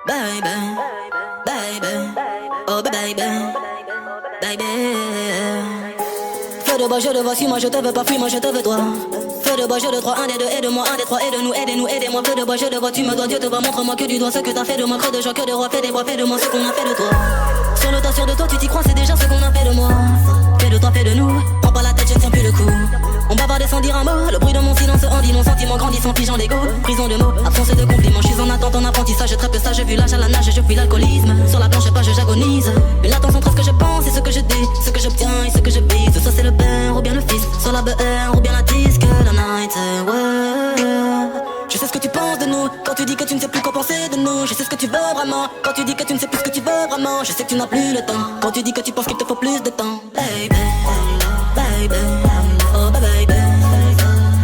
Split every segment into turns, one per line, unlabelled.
baby, baby, oh baby, baby. Feu de bois, je te vois, si moi je te veux pas, fuis moi je te veux toi. Feu de bois, je te crois, un des deux, aide-moi, un des trois, aide-nous, aidez-nous, aidez-moi. Feu de bois, je te vois, tu me dois, Dieu te voit, montre-moi que du doigt ce que t'as fait de moi. Creux de joie, que de roi, fais des bois, fais de moi ce qu'on a fait de toi. Sur le tas, sûr de toi, tu t'y crois, c'est déjà ce qu'on a fait de moi. Fais de toi, fais de nous, prends pas la tête, je tiens plus le coup. On bavardait sans dire un mot, le bruit de mon silence en dit mon sentiment grandit sans figeant l'ego. Prison de mots, absence de compliments, je suis en attente en apprentissage, très peu sage, vu l'âge à la nage, je fuis l'alcoolisme. Sur la planche, pas j'agonise. Une latence entre ce que je pense et ce que je dis, ce que j'obtiens et ce que je vise. Soit c'est le père ou bien le fils, sur la BR ou bien la disque, la night, ouais. Je sais ce que tu penses de nous, quand tu dis que tu ne sais plus quoi penser de nous. Je sais ce que tu veux vraiment, quand tu dis que tu ne sais plus ce que tu veux vraiment. Je sais que tu n'as plus le temps, quand tu dis que tu penses qu'il te faut plus de temps. Baby, baby, oh baby, baby,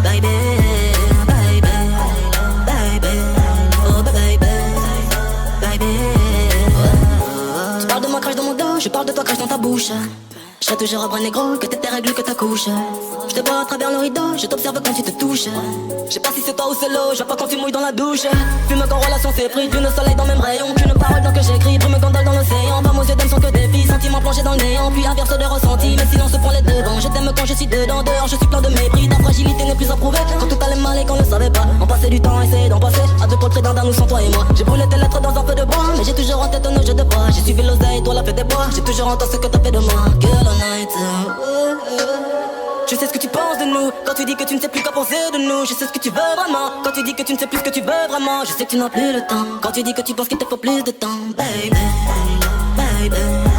baby, baby, oh baby, baby. Tu parles de moi, crache dans mon dos, je parle de toi, crache dans ta bouche. Je serai toujours un bras négro, que t'aies tes règles, que ta couche. Je te vois à travers le rideau, je t'observe quand tu te touches. Je sais pas si c'est toi ou c'est l'eau, je vois pas quand tu mouilles dans la douche. Fume quand relation s'est pris, lune au soleil dans même rayon. Qu'une parole dans que j'écris, brume gondole dans l'océan. Pas aux yeux d'âme sont que des filles, sentiments plongés dans le néant. Puis inverse de ressenti, mais silence prend les devants. Je t'aime quand je suis dedans, dehors je suis plein de mépris. Ta fragilité n'est plus approuvée, quand tout allait mal et qu'on ne savait pas. On passait du temps à essayer d'en passer, à deux portraits d'un nous sans toi et moi. J'ai brûlé tes lettres dans un feu de bois, mais j'ai toujours en tête un jeu de bois. J'ai suivi l'oseille, toi la fête des bois. J'ai toujours en toi ce que t'as fait de moi. Girl all night. Je sais ce que tu penses de nous, quand tu dis que tu ne sais plus quoi penser de nous. Je sais ce que tu veux vraiment, quand tu dis que tu ne sais plus ce que tu veux vraiment. Je sais que tu n'as plus le temps, quand tu dis que tu penses qu'il te faut plus de temps. Baby, baby.